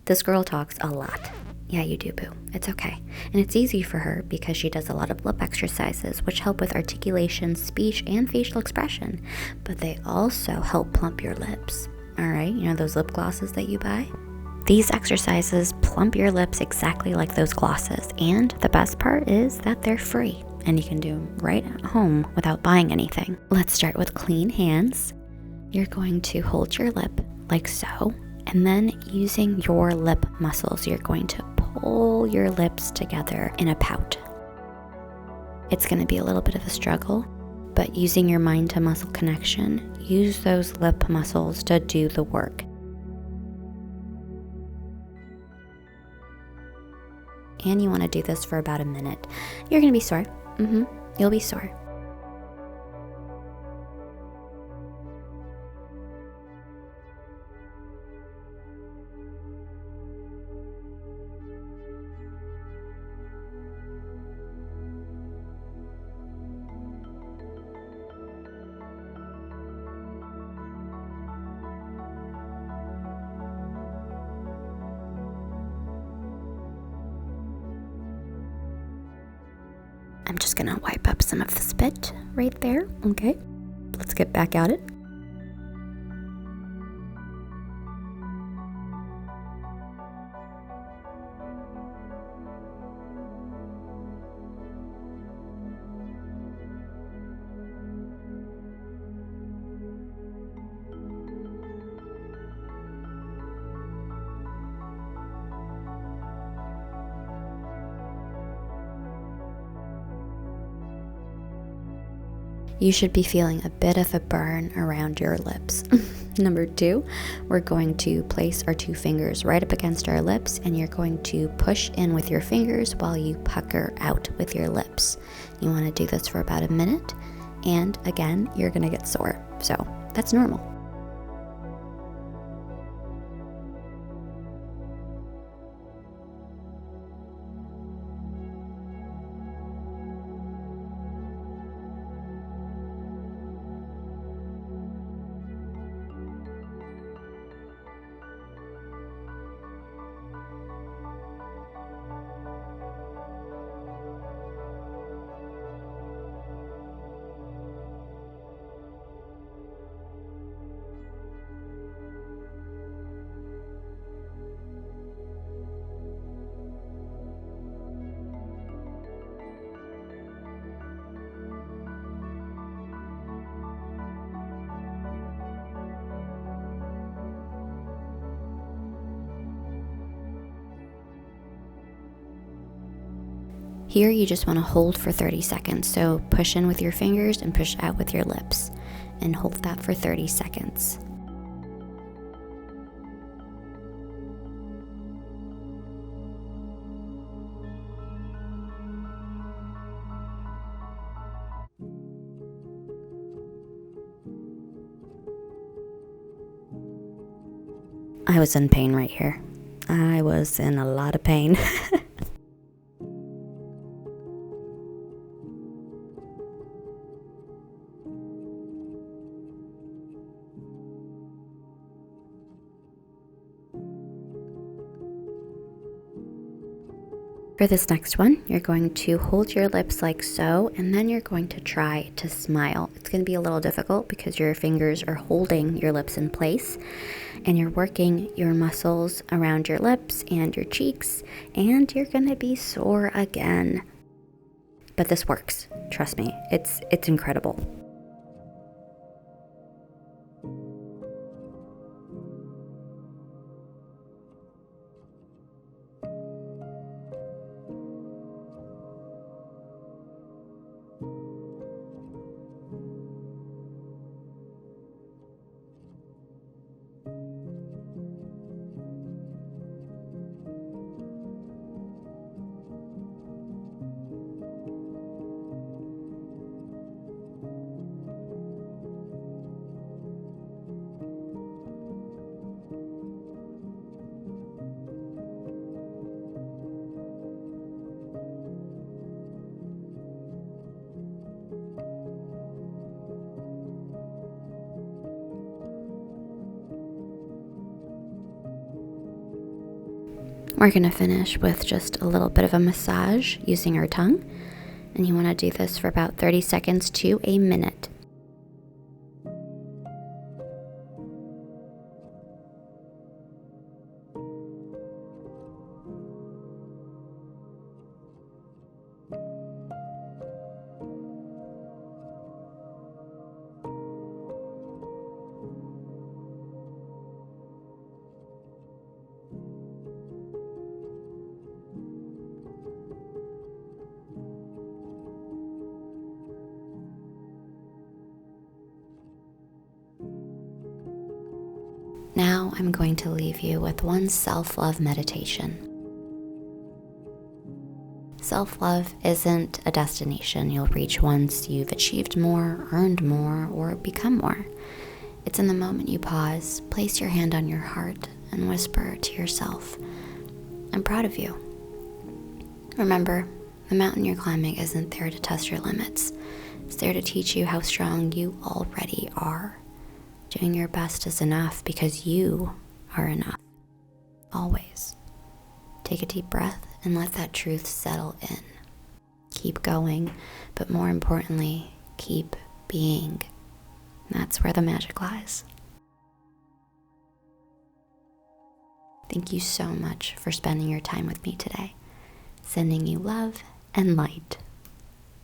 This girl talks a lot. Yeah, you do, boo. It's okay. And it's easy for her because she does a lot of lip exercises, which help with articulation, speech, and facial expression. But they also help plump your lips. All right, you know those lip glosses that you buy? These exercises plump your lips exactly like those glosses. And the best part is that they're free. And you can do them right at home without buying anything. Let's start with clean hands. You're going to hold your lip like so. And then using your lip muscles, you're going to pull your lips together in a pout. It's going to be a little bit of a struggle, but using your mind to muscle connection, use those lip muscles to do the work. And you want to do this for about a minute. You're going to be sore. You'll be sore. I'm just gonna wipe up some of the spit right there, okay? Let's get back at it. You should be feeling a bit of a burn around your lips. Number 2, we're going to place our 2 fingers right up against our lips, and you're going to push in with your fingers while you pucker out with your lips. You want to do this for about a minute, and again, you're going to get sore. So that's normal. Here you just want to hold for 30 seconds. So push in with your fingers and push out with your lips. And hold that for 30 seconds. I was in pain right here. I was in a lot of pain. For this next one, you're going to hold your lips like so, and then you're going to try to smile. It's going to be a little difficult because your fingers are holding your lips in place, and you're working your muscles around your lips and your cheeks, and you're going to be sore again. But this works. Trust me, it's incredible. We're going to finish with just a little bit of a massage using our tongue. And you want to do this for about 30 seconds to a minute. Now I'm going to leave you with one self-love meditation. Self-love isn't a destination you'll reach once you've achieved more, earned more, or become more. It's in the moment you pause, place your hand on your heart, and whisper to yourself, "I'm proud of you." Remember, the mountain you're climbing isn't there to test your limits. It's there to teach you how strong you already are. Doing your best is enough because you are enough. Always. Take a deep breath and let that truth settle in. Keep going, but more importantly, keep being. That's where the magic lies. Thank you so much for spending your time with me today. Sending you love and light.